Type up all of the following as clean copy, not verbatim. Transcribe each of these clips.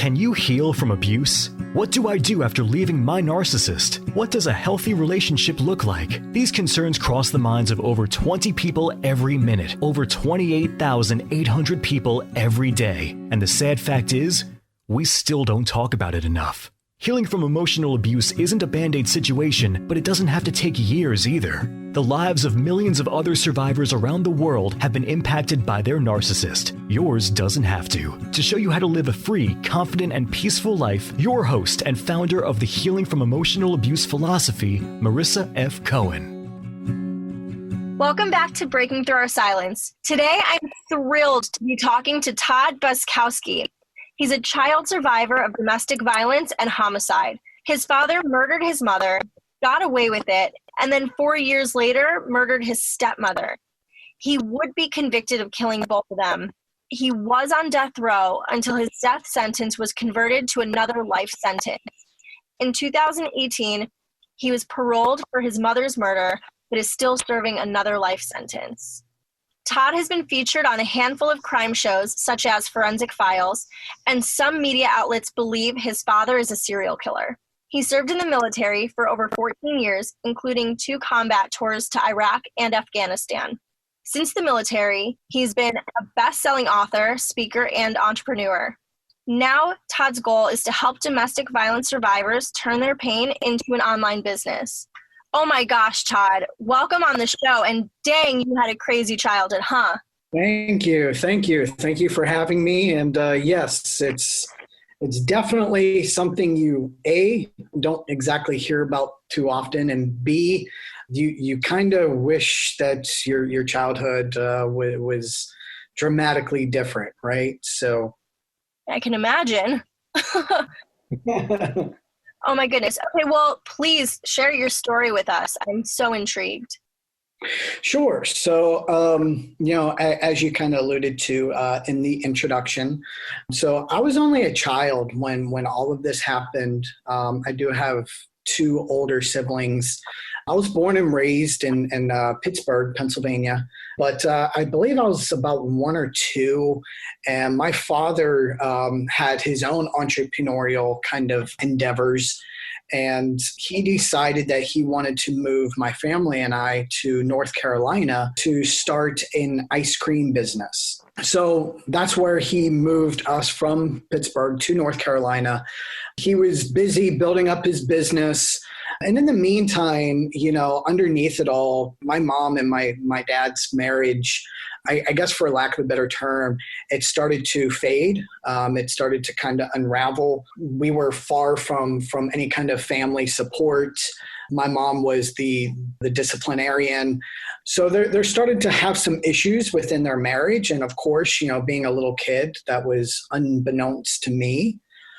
Can you heal from abuse? What do I do after leaving my narcissist? What does a healthy relationship look like? These concerns cross the minds of over 20 people every minute, over 28,800 people every day. And the sad fact is, we still don't talk about it enough. Healing from emotional abuse isn't a band-aid situation, but it doesn't have to take years either. The lives of millions of other survivors around the world have been impacted by their narcissist. Yours doesn't have to. To show you how to live a free, confident, and peaceful life, your host and founder of the Healing from Emotional Abuse philosophy, Marissa F. Cohen. Welcome back to Breaking Through Our Silence. Today, I'm thrilled to be talking to Todd Boczkowski. He's a child survivor of domestic violence and homicide. His father murdered his mother, got away with it, and then 4 years later, murdered his stepmother. He would be convicted of killing both of them. He was on death row until his death sentence was converted to another life sentence. In 2018, he was paroled for his mother's murder, but is still serving another life sentence. Todd has been featured on a handful of crime shows, such as Forensic Files, and some media outlets believe his father is a serial killer. He served in the military for over 14 years, including 2 combat tours to Iraq and Afghanistan. Since the military, he's been a best-selling author, speaker, and entrepreneur. Now, Todd's goal is to help domestic violence survivors turn their pain into an online business. Oh my gosh, Todd, welcome on the show. And dang, you had a crazy childhood, huh? Thank you. Thank you for having me. And yes, it's definitely something you, A, don't exactly hear about too often, and B, you kind of wish that your childhood was dramatically different, right? So I can imagine. Oh my goodness. Okay, well, please share your story with us. I'm so intrigued. Sure. So, as you kind of alluded to in the introduction, so I was only a child when all of this happened. I do have 2 older siblings. I was born and raised in Pittsburgh, Pennsylvania, but I believe I was about 1 or 2, and my father had his own entrepreneurial kind of endeavors, and he decided that he wanted to move my family and I to North Carolina to start an ice cream business. So that's where he moved us from Pittsburgh to North Carolina. He was busy building up his business. And in the meantime, underneath it all, my mom and my dad's marriage, I guess for lack of a better term, it started to fade. It started to kind of unravel. We were far from any kind of family support. My mom was the disciplinarian. So there started to have some issues within their marriage. And of course, being a little kid, that was unbeknownst to me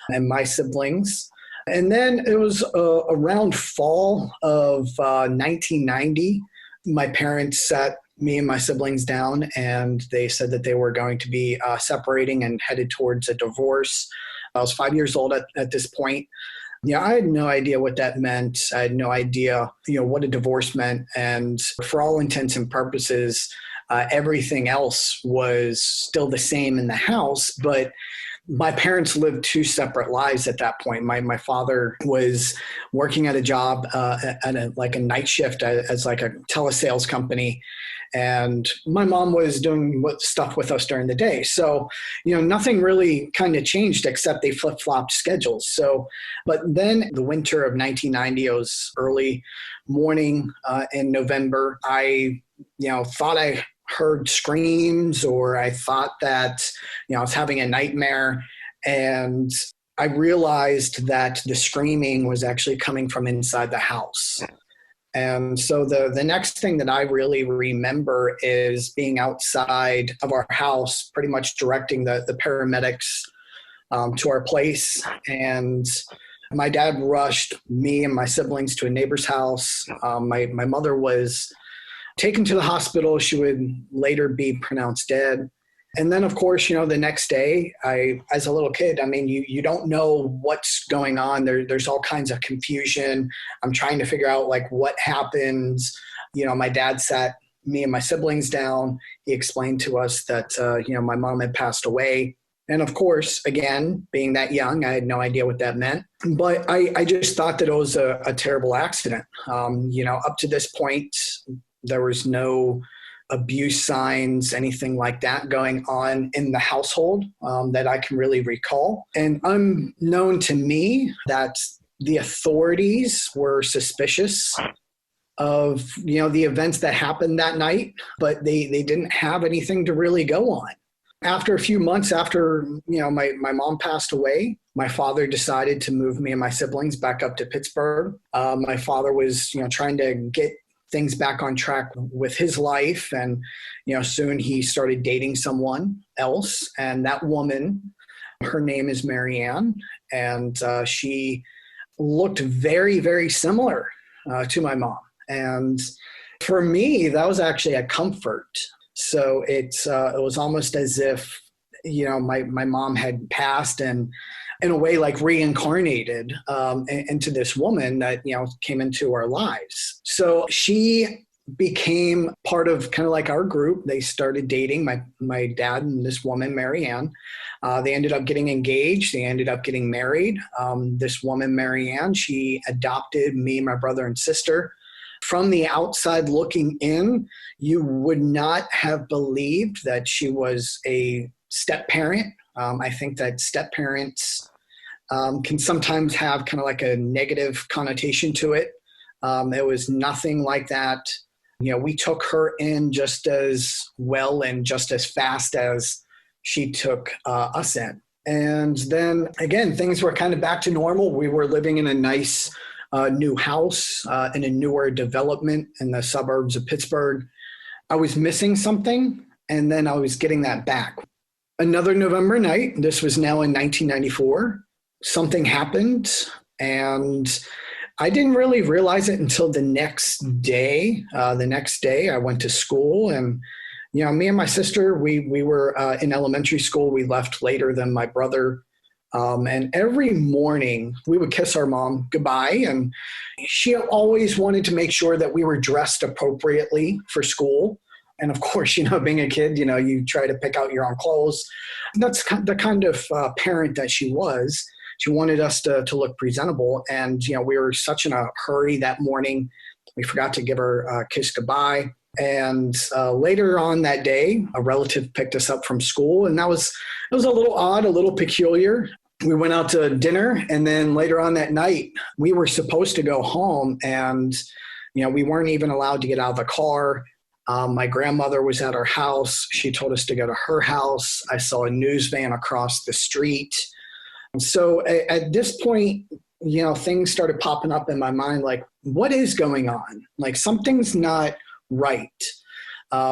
and my siblings. And then it was around fall of 1990, my parents sat me and my siblings down and they said that they were going to be separating and headed towards a divorce. I was 5 years old at this point. I had no idea what that meant. I had no idea, what a divorce meant. And for all intents and purposes, everything else was still the same in the house, but my parents lived 2 separate lives at that point. My father was working at a job at a night shift as like a telesales company. And my mom was doing stuff with us during the day. So, nothing really kind of changed except they flip-flopped schedules. So, but then the winter of 1990, it was early morning in November. I, thought I heard screams, or I thought that, I was having a nightmare, and I realized that the screaming was actually coming from inside the house. And so the next thing that I really remember is being outside of our house, pretty much directing the paramedics to our place. And my dad rushed me and my siblings to a neighbor's house. My mother was taken to the hospital. She would later be pronounced dead. And then, of course, the next day, as a little kid, you don't know what's going on. There's all kinds of confusion. I'm trying to figure out what happens. My dad sat me and my siblings down. He explained to us that, my mom had passed away. And of course, again, being that young, I had no idea what that meant. But I just thought that it was a terrible accident. Up to this point, there was no abuse signs, anything like that going on in the household that I can really recall. And unknown to me, that the authorities were suspicious of, the events that happened that night, but they didn't have anything to really go on. After a few months after, my mom passed away, my father decided to move me and my siblings back up to Pittsburgh. My father was, trying to get things back on track with his life. And, soon he started dating someone else. And that woman, her name is Marianne, and she looked very, very similar to my mom. And for me, that was actually a comfort. So it was almost as if, my mom had passed and in a way like reincarnated into this woman that, came into our lives. So she became part of kind of like our group. They started dating, my dad and this woman, Marianne. They ended up getting engaged. They ended up getting married. This woman, Marianne, she adopted me, my brother and sister. From the outside looking in, you would not have believed that she was a step parent. I think that step parents can sometimes have kind of like a negative connotation to it. It was nothing like that. We took her in just as well and just as fast as she took us in. And then again, things were kind of back to normal. We were living in a nice new house in a newer development in the suburbs of Pittsburgh. I was missing something, and then I was getting that back. Another November night, this was now in 1994, something happened, and I didn't really realize it until the next day. The next day, I went to school, and me and my sister, we were in elementary school. We left later than my brother. And every morning we would kiss our mom goodbye. And she always wanted to make sure that we were dressed appropriately for school. And of course, being a kid, you try to pick out your own clothes. That's the kind of parent that she was. She wanted us to look presentable. And, we were such in a hurry that morning. We forgot to give her a kiss goodbye. And later on that day, a relative picked us up from school. And it was a little odd, a little peculiar. We went out to dinner, and then later on that night, we were supposed to go home, and, we weren't even allowed to get out of the car. My grandmother was at our house. She told us to go to her house. I saw a news van across the street. So at this point, things started popping up in my mind, like, what is going on? Like, something's not right.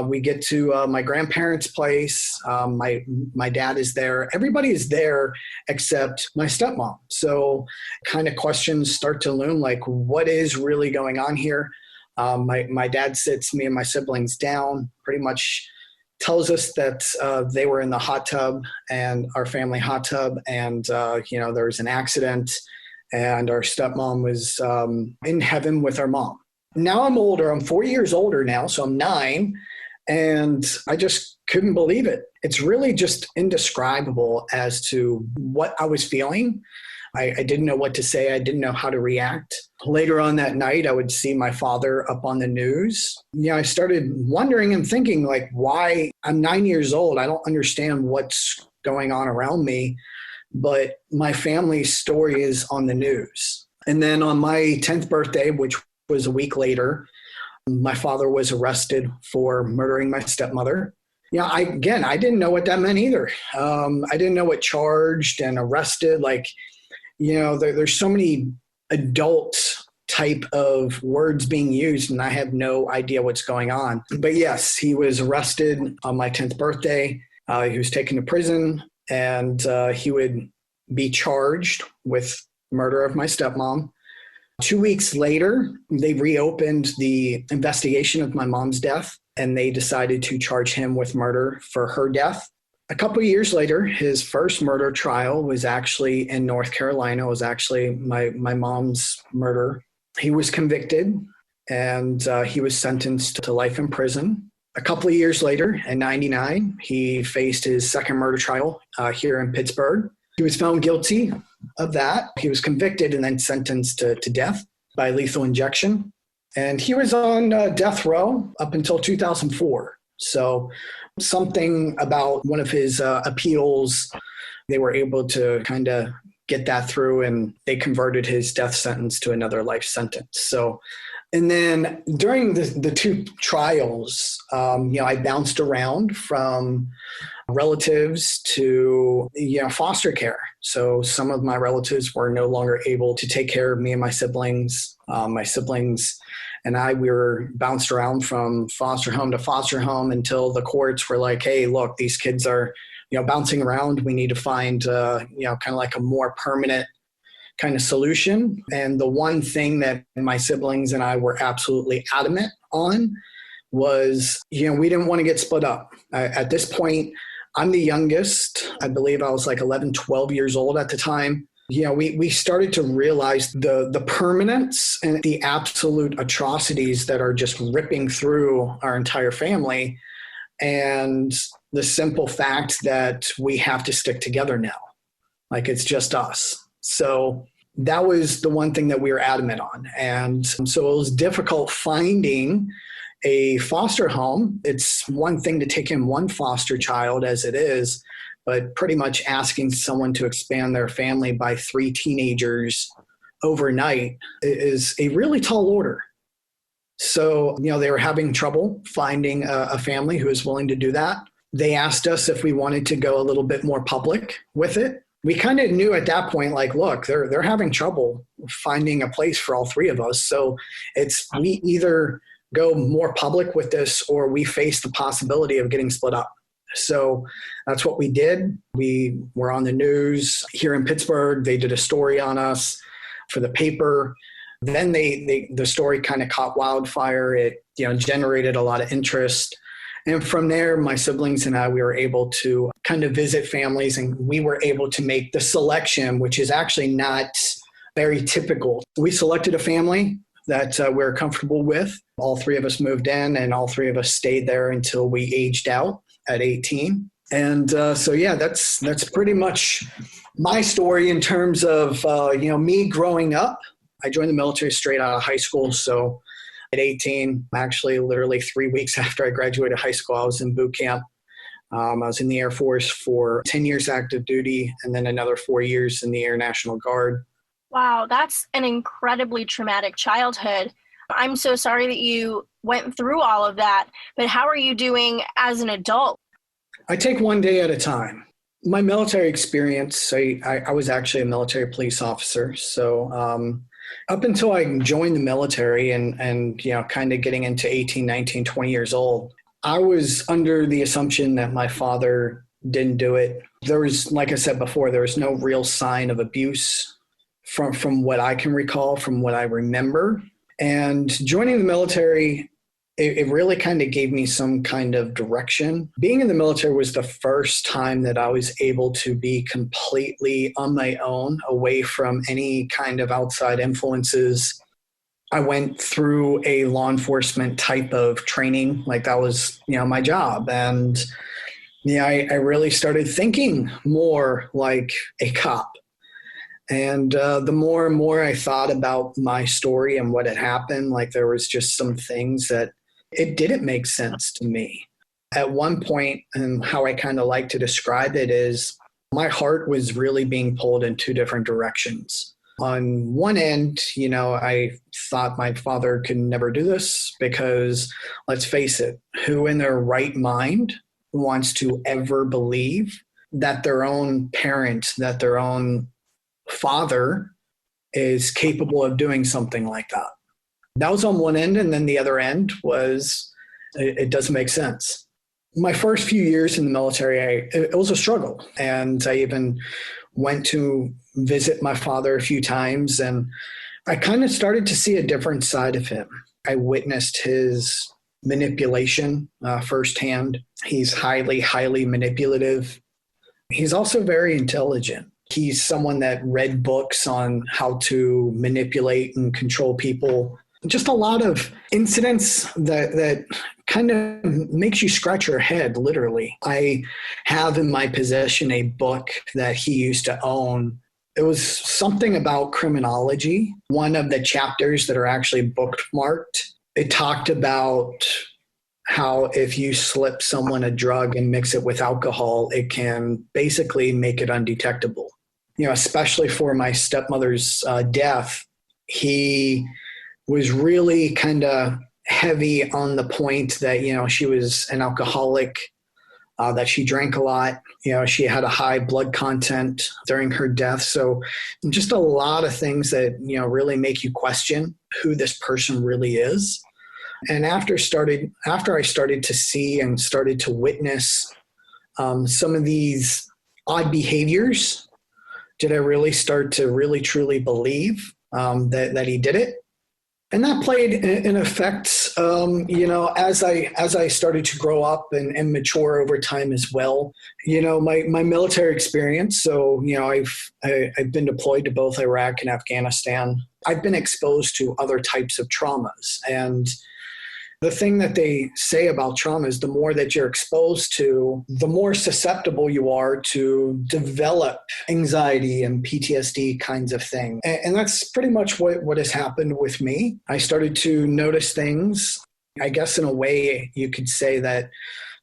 We get to my grandparents' place. My dad is there. Everybody is there except my stepmom. So kind of questions start to loom, like, what is really going on here? My dad sits me and my siblings down, pretty much tells us that they were in the hot tub, and our family hot tub, and there was an accident, and our stepmom was in heaven with our mom. Now I'm older. I'm 4 years older now, so I'm 9. And I just couldn't believe it. It's really just indescribable as to what I was feeling. I didn't know what to say. I didn't know how to react. Later on that night, I would see my father up on the news. I started wondering and thinking, like, why? I'm 9 years old. I don't understand what's going on around me, but my family's story is on the news. And then on my 10th birthday, which was a week later, my father was arrested for murdering my stepmother. I didn't know what that meant either. I didn't know what charged and arrested. There's so many adult type of words being used, and I have no idea what's going on. But yes, he was arrested on my 10th birthday. He was taken to prison, and he would be charged with murder of my stepmom. 2 weeks later, they reopened the investigation of my mom's death, and they decided to charge him with murder for her death. A couple of years later, his first murder trial was actually in North Carolina. It was actually my mom's murder. He was convicted, and he was sentenced to life in prison. A couple of years later, in 99, he faced his second murder trial here in Pittsburgh. He was found guilty of that. He was convicted and then sentenced to death by lethal injection. And he was on death row up until 2004. So something about one of his appeals, they were able to kind of get that through, and they converted his death sentence to another life sentence. So, and then during the two trials, I bounced around from relatives to, foster care. So some of my relatives were no longer able to take care of me and my siblings. My siblings and we were bounced around from foster home to foster home until the courts were like, hey, look, these kids are, bouncing around. We need to find, kind of like a more permanent kind of solution. And the one thing that my siblings and I were absolutely adamant on was, we didn't want to get split up. At this point, I'm the youngest. I believe I was like 11, 12 years old at the time. We started to realize the permanence and the absolute atrocities that are just ripping through our entire family, and the simple fact that we have to stick together now. Like, it's just us. So that was the one thing that we were adamant on. And so it was difficult finding a foster home. It's one thing to take in one foster child as it is, but pretty much asking someone to expand their family by 3 teenagers overnight is a really tall order. So, they were having trouble finding a family who was willing to do that. They asked us if we wanted to go a little bit more public with it. We kind of knew at that point, like, look, they're having trouble finding a place for all 3 of us. So it's, we either go more public with this or we face the possibility of getting split up. So that's what we did. We were on the news here in Pittsburgh. They did a story on us for the paper. Then the story kind of caught wildfire. It, generated a lot of interest. And from there, my siblings and I, we were able to kind of visit families, and we were able to make the selection, which is actually not very typical. We selected a family that we're comfortable with. All 3 of us moved in, and all 3 of us stayed there until we aged out at 18. And that's pretty much my story in terms of, me growing up. I joined the military straight out of high school. So at 18, actually literally 3 weeks after I graduated high school, I was in boot camp. I was in the Air Force for 10 years active duty, and then another 4 years in the Air National Guard. Wow, that's an incredibly traumatic childhood. I'm so sorry that you went through all of that, but how are you doing as an adult? I take one day at a time. My military experience, I was actually a military police officer. So up until I joined the military and kind of getting into 18, 19, 20 years old, I was under the assumption that my father didn't do it. There was, like I said before, there was no real sign of abuse from what I can recall, from what I remember. And joining the military, it really kind of gave me some kind of direction. Being in the military was the first time that I was able to be completely on my own, away from any kind of outside influences. I went through a law enforcement type of training, like that was, my job. And I really started thinking more like a cop. And the more and more I thought about my story and what had happened, like there was just some things that it didn't make sense to me. At one point, and how I kind of like to describe it is, my heart was really being pulled in 2 different directions. On one end, I thought my father could never do this because, let's face it, who in their right mind wants to ever believe that their own parent, that their own father is capable of doing something like that? That was on one end. And then the other end was, it doesn't make sense. My first few years in the military, it was a struggle. And I even went to visit my father a few times, and I kind of started to see a different side of him. I witnessed his manipulation firsthand. He's highly, highly manipulative. He's also very intelligent. He's someone that read books on how to manipulate and control people. Just a lot of incidents that kind of makes you scratch your head, literally. I have in my possession a book that he used to own. It was something about criminology. One of the chapters that are actually bookmarked, it talked about how if you slip someone a drug and mix it with alcohol, it can basically make it undetectable. Especially for my stepmother's death, he was really kind of heavy on the point that, she was an alcoholic, that she drank a lot. She had a high blood content during her death. So just a lot of things that, really make you question who this person really is. And after I started to see and started to witness some of these odd behaviors, did I really start to really truly believe that he did it? And that played an effect, as I started to grow up and mature over time as well. My military experience. So, I've been deployed to both Iraq and Afghanistan. I've been exposed to other types of traumas. And the thing that they say about trauma is the more that you're exposed to, the more susceptible you are to develop anxiety and PTSD kinds of thing. And that's pretty much what has happened with me. I started to notice things. I guess in a way you could say that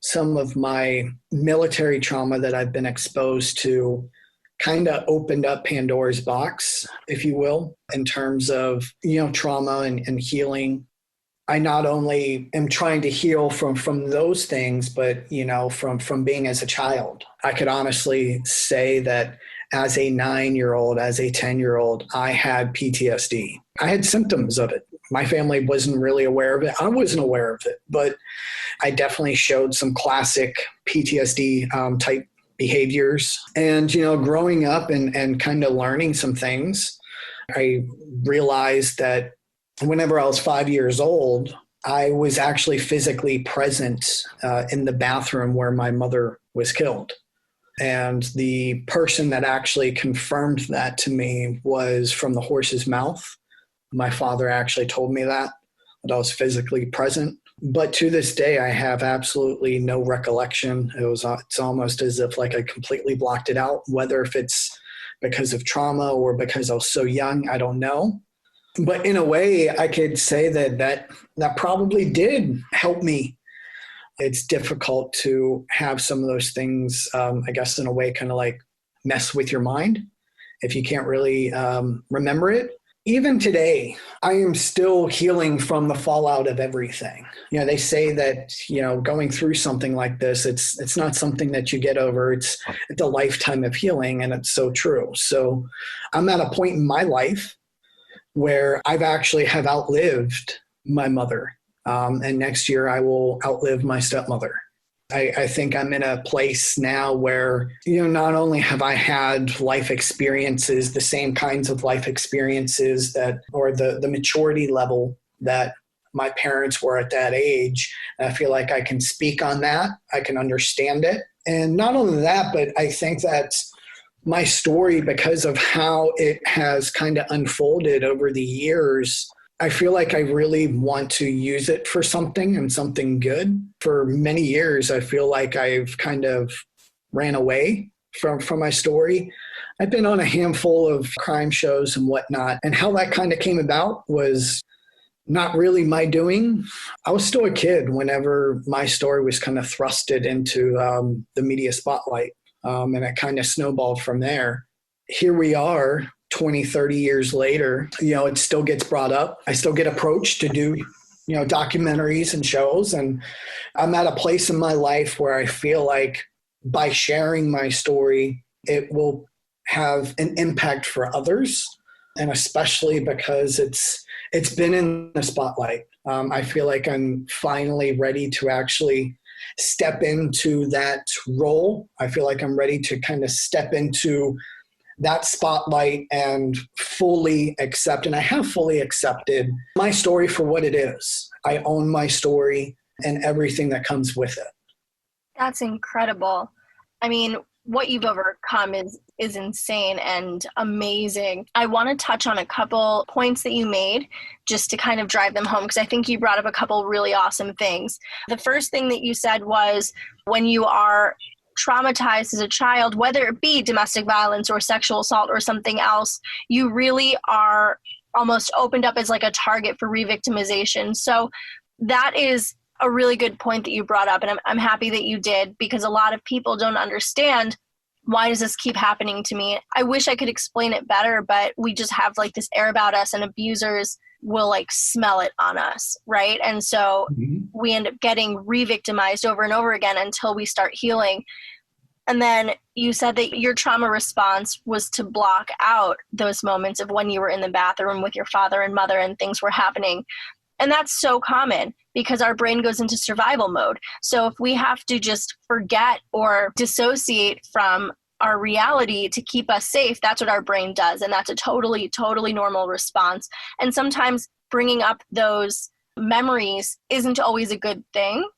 some of my military trauma that I've been exposed to kind of opened up Pandora's box, if you will, in terms of, trauma and healing. I not only am trying to heal from those things, but, from being as a child. I could honestly say that as a 9-year-old, as a 10-year-old, I had PTSD. I had symptoms of it. My family wasn't really aware of it. I wasn't aware of it, but I definitely showed some classic PTSD type behaviors. And, growing up and kind of learning some things, I realized that whenever I was 5 years old, I was actually physically present in the bathroom where my mother was killed. And the person that actually confirmed that to me was from the horse's mouth. My father actually told me that I was physically present. But to this day, I have absolutely no recollection. It's almost as if like I completely blocked it out, whether if it's because of trauma or because I was so young, I don't know. But in a way, I could say that probably did help me. It's difficult to have some of those things, I guess, in a way, kind of like mess with your mind if you can't really remember it. Even today, I am still healing from the fallout of everything. They say that, going through something like this, it's not something that you get over. It's a lifetime of healing, and it's so true. So I'm at a point in my life where I've actually have outlived my mother. And next year I will outlive my stepmother. I think I'm in a place now where, not only have I had life experiences, the same kinds of life experiences or the maturity level that my parents were at that age. I feel like I can speak on that. I can understand it. And not only that, but I think that my story, because of how it has kind of unfolded over the years, I feel like I really want to use it for something and something good. For many years, I feel like I've kind of ran away from my story. I've been on a handful of crime shows and whatnot, and how that kind of came about was not really my doing. I was still a kid whenever my story was kind of thrusted into the media spotlight. And it kind of snowballed from there. Here we are 20, 30 years later, it still gets brought up. I still get approached to do, documentaries and shows. And I'm at a place in my life where I feel like by sharing my story, it will have an impact for others. And especially because it's been in the spotlight. I feel like I'm finally ready to actually step into that role. I feel like I'm ready to kind of step into that spotlight and fully accept, and I have fully accepted my story for what it is. I own my story and everything that comes with it. That's incredible. I mean, what you've overcome is insane and amazing. I want to touch on a couple points that you made just to kind of drive them home, because I think you brought up a couple really awesome things. The first thing that you said was when you are traumatized as a child, whether it be domestic violence or sexual assault or something else, you really are almost opened up as like a target for re-victimization. So that is a really good point that you brought up, and I'm happy that you did, because a lot of people don't understand, why does this keep happening to me? I wish I could explain it better, but we just have like this air about us, and abusers will like smell it on us, right? And so we end up getting re-victimized over and over again until we start healing. And then you said that your trauma response was to block out those moments of when you were in the bathroom with your father and mother and things were happening. And that's so common because our brain goes into survival mode. So if we have to just forget or dissociate from our reality to keep us safe, that's what our brain does. And that's a totally, totally normal response. And sometimes bringing up those memories isn't always a good thing.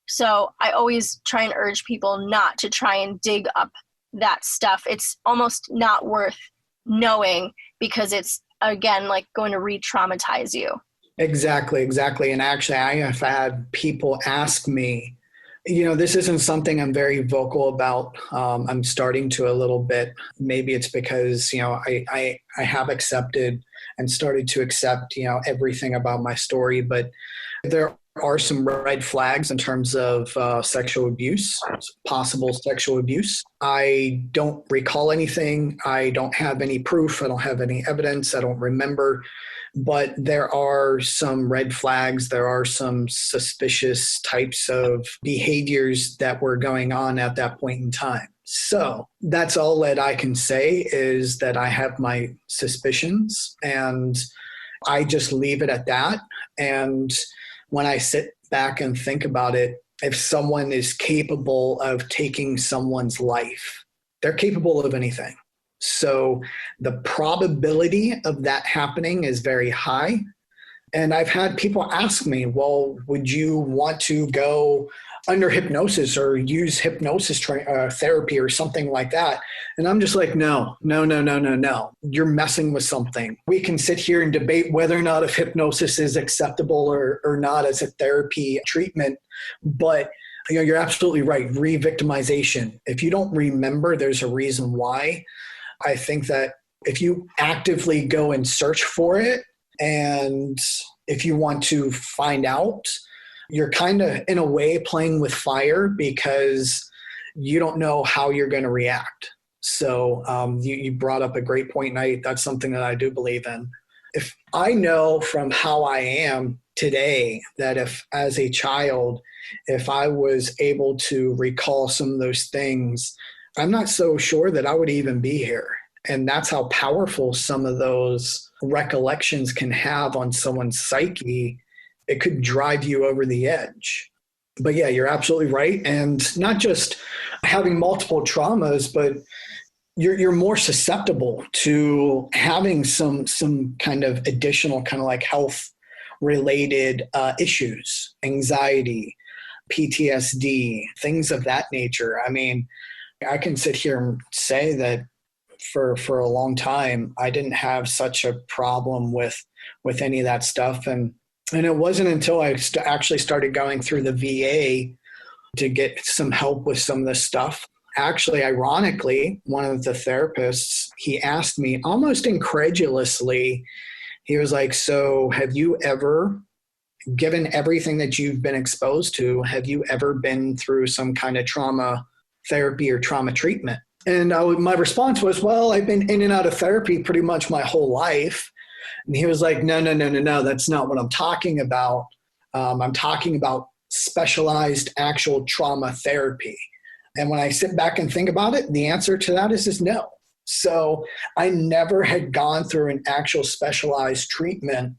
So I always try and urge people not to try and dig up that stuff. It's almost not worth knowing because it's, again, like going to re-traumatize you. Exactly. And actually, I have had people ask me, this isn't something I'm very vocal about. I'm starting to a little bit. Maybe it's because, I have accepted and started to accept, everything about my story. But there are some red flags in terms of sexual abuse, possible sexual abuse. I don't recall anything. I don't have any proof. I don't have any evidence. I don't remember. But there are some red flags. There are some suspicious types of behaviors that were going on at that point in time. So that's all that I can say is that I have my suspicions and I just leave it at that. And when I sit back and think about it, if someone is capable of taking someone's life, they're capable of anything. So the probability of that happening is very high. And I've had people ask me, well, would you want to go under hypnosis or use hypnosis therapy or something like that? And I'm just like, no. You're messing with something. We can sit here and debate whether or not if hypnosis is acceptable or not as a therapy treatment. But you're absolutely right. Re-victimization. If you don't remember, there's a reason why. I think that if you actively go and search for it, and if you want to find out, you're kind of in a way playing with fire because you don't know how you're going to react. So you brought up a great point, and that's something that I do believe in. If I know from how I am today that if as a child, if I was able to recall some of those things, I'm not so sure that I would even be here. And that's how powerful some of those recollections can have on someone's psyche. It could drive you over the edge. But yeah, you're absolutely right. And not just having multiple traumas, but you're more susceptible to having some kind of additional kind of like health related issues, anxiety, PTSD, things of that nature. I mean, I can sit here and say that for a long time, I didn't have such a problem with any of that stuff. And it wasn't until I actually started going through the VA to get some help with some of this stuff. Actually, ironically, one of the therapists, he asked me almost incredulously, he was like, so have you ever, given everything that you've been exposed to, have you ever been through some kind of trauma therapy or trauma treatment? And my response was, well, I've been in and out of therapy pretty much my whole life. And he was like, no, that's not what I'm talking about. I'm talking about specialized actual trauma therapy. And when I sit back and think about it, the answer to that is no. So I never had gone through an actual specialized treatment.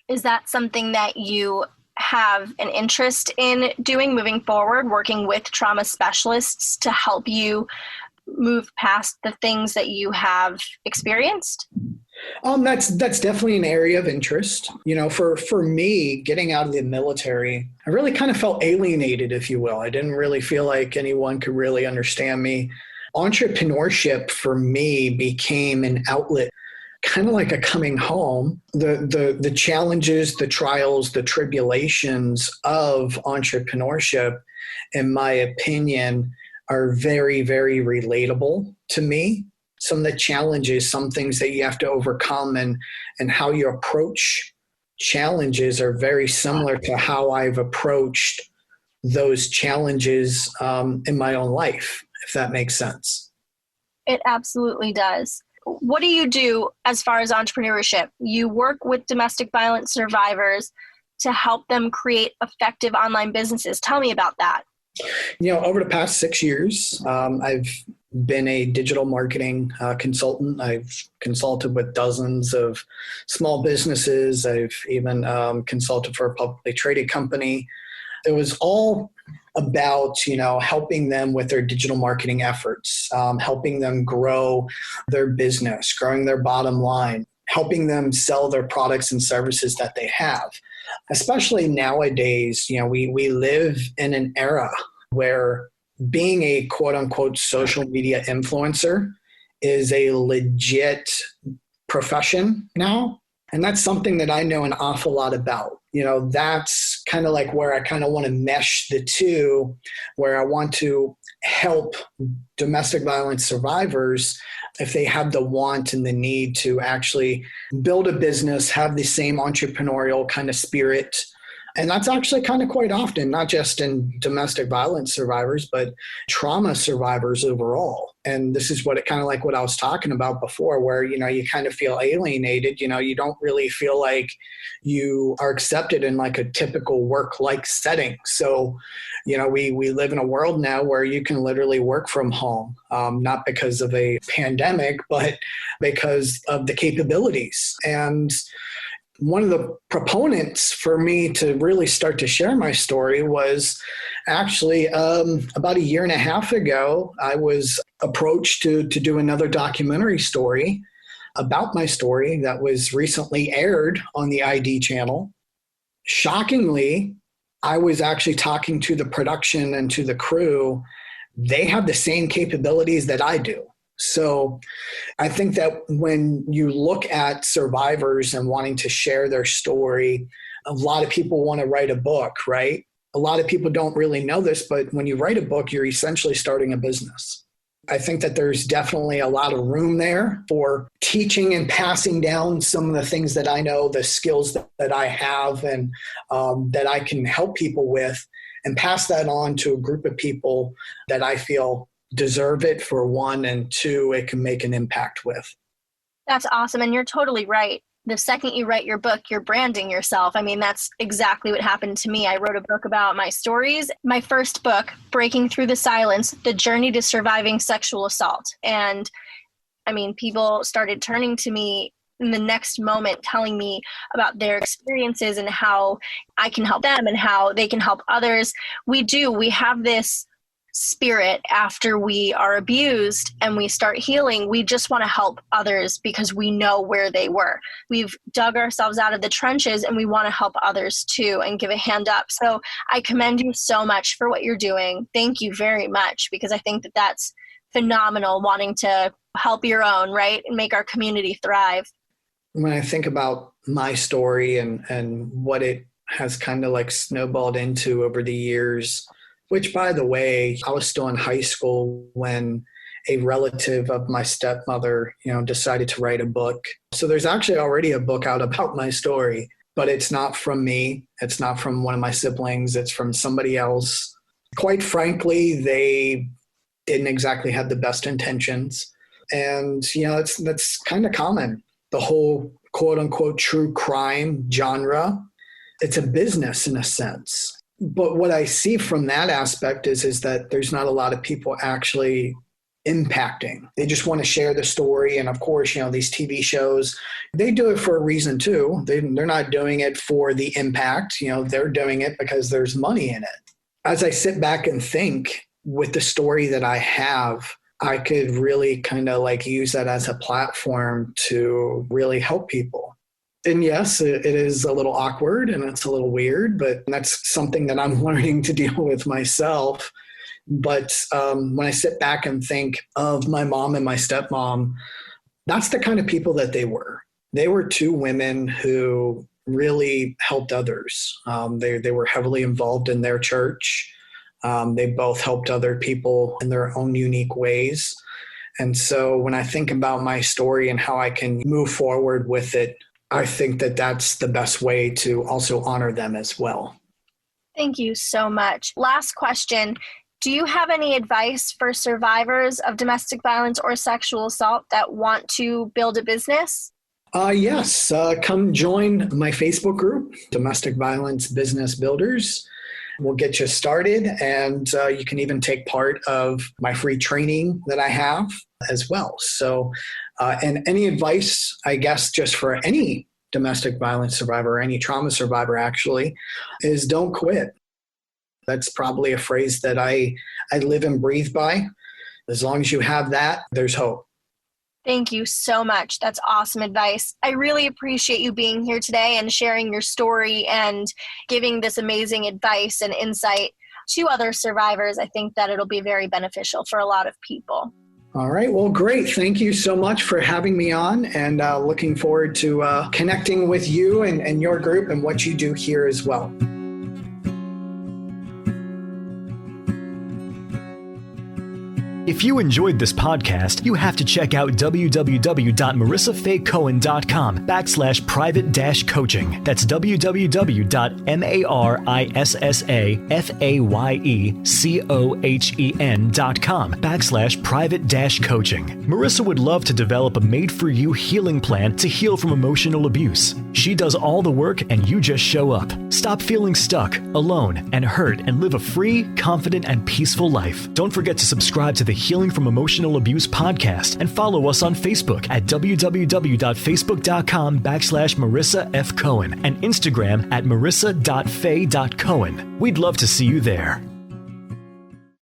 Is that something that you have an interest in doing moving forward, working with trauma specialists to help you move past the things that you have experienced? That's definitely an area of interest. For me, getting out of the military, I really kind of felt alienated, if you will. I didn't really feel like anyone could really understand me. Entrepreneurship for me became an outlet, kind of like a coming home. The challenges, the trials, the tribulations of entrepreneurship, in my opinion, are very, very relatable to me. Some of the challenges, some things that you have to overcome, and how you approach challenges are very similar to how I've approached those challenges in my own life, if that makes sense. It absolutely does. What do you do as far as entrepreneurship? You work with domestic violence survivors to help them create effective online businesses. Tell me about that. Over the past 6 years, I've been a digital marketing consultant. I've consulted with dozens of small businesses. I've even consulted for a publicly traded company. It was all about, helping them with their digital marketing efforts, helping them grow their business, growing their bottom line, helping them sell their products and services that they have. Especially nowadays, we live in an era where being a quote unquote social media influencer is a legit profession now. And that's something that I know an awful lot about. That's kind of like where I kind of want to mesh the two, where I want to help domestic violence survivors if they have the want and the need to actually build a business, have the same entrepreneurial kind of spirit. And that's actually kind of quite often, not just in domestic violence survivors, but trauma survivors overall. And this is what I was talking about before, where, you kind of feel alienated, you don't really feel like you are accepted in like a typical work-like setting. So, we live in a world now where you can literally work from home, not because of a pandemic, but because of the capabilities. And one of the proponents for me to really start to share my story was actually about a year and a half ago. I was approached to do another documentary story about my story that was recently aired on the ID channel. Shockingly, I was actually talking to the production and to the crew. They have the same capabilities that I do. So I think that when you look at survivors and wanting to share their story, a lot of people want to write a book, right? A lot of people don't really know this, but when you write a book, you're essentially starting a business. I think that there's definitely a lot of room there for teaching and passing down some of the things that I know, the skills that I have, and that I can help people with, and pass that on to a group of people that I feel deserve it, for one, and two, it can make an impact with. That's awesome. And you're totally right. The second you write your book, you're branding yourself. I mean, that's exactly what happened to me. I wrote a book about my stories. My first book, Breaking Through the Silence, The Journey to Surviving Sexual Assault. And I mean, people started turning to me in the next moment, telling me about their experiences and how I can help them and how they can help others. We have this spirit after we are abused and we start healing. We just want to help others because we know where they were. We've dug ourselves out of the trenches and we want to help others too and give a hand up. So I commend you so much for what you're doing. Thank you very much, because I think that that's phenomenal, wanting to help your own, right? And make our community thrive. When I think about my story and what it has kind of like snowballed into over the years, which, by the way, I was still in high school when a relative of my stepmother, decided to write a book. So there's actually already a book out about my story, but it's not from me. It's not from one of my siblings. It's from somebody else. Quite frankly, they didn't exactly have the best intentions. And, that's kind of common. The whole quote unquote true crime genre, it's a business in a sense. But what I see from that aspect is that there's not a lot of people actually impacting. They just want to share the story. And of course, these TV shows, they do it for a reason too. They're not doing it for the impact. They're doing it because there's money in it. As I sit back and think with the story that I have, I could really kind of like use that as a platform to really help people. And yes, it is a little awkward and it's a little weird, but that's something that I'm learning to deal with myself. But when I sit back and think of my mom and my stepmom, that's the kind of people that they were. They were two women who really helped others. They were heavily involved in their church. They both helped other people in their own unique ways. And so when I think about my story and how I can move forward with it, I think that that's the best way to also honor them as well. Thank you so much. Last question. Do you have any advice for survivors of domestic violence or sexual assault that want to build a business? Yes. Come join my Facebook group, Domestic Violence Business Builders. We'll get you started, and you can even take part of my free training that I have as well. So, and any advice, I guess, just for any domestic violence survivor or any trauma survivor actually, is don't quit. That's probably a phrase that I live and breathe by. As long as you have that, there's hope. Thank you so much. That's awesome advice. I really appreciate you being here today and sharing your story and giving this amazing advice and insight to other survivors. I think that it'll be very beneficial for a lot of people. All right. Well, great. Thank you so much for having me on, and looking forward to connecting with you and your group and what you do here as well. If you enjoyed this podcast, you have to check out www.marissafaycohen.com/private-coaching. That's www.marissafaycohen.com/private-coaching. Marissa would love to develop a made-for-you healing plan to heal from emotional abuse. She does all the work and you just show up. Stop feeling stuck, alone, and hurt, and live a free, confident, and peaceful life. Don't forget to subscribe to the Healing from Emotional Abuse podcast and follow us on Facebook at www.facebook.com/Marissa F. Cohen and Instagram at marissa.fay.cohen. We'd love to see you there.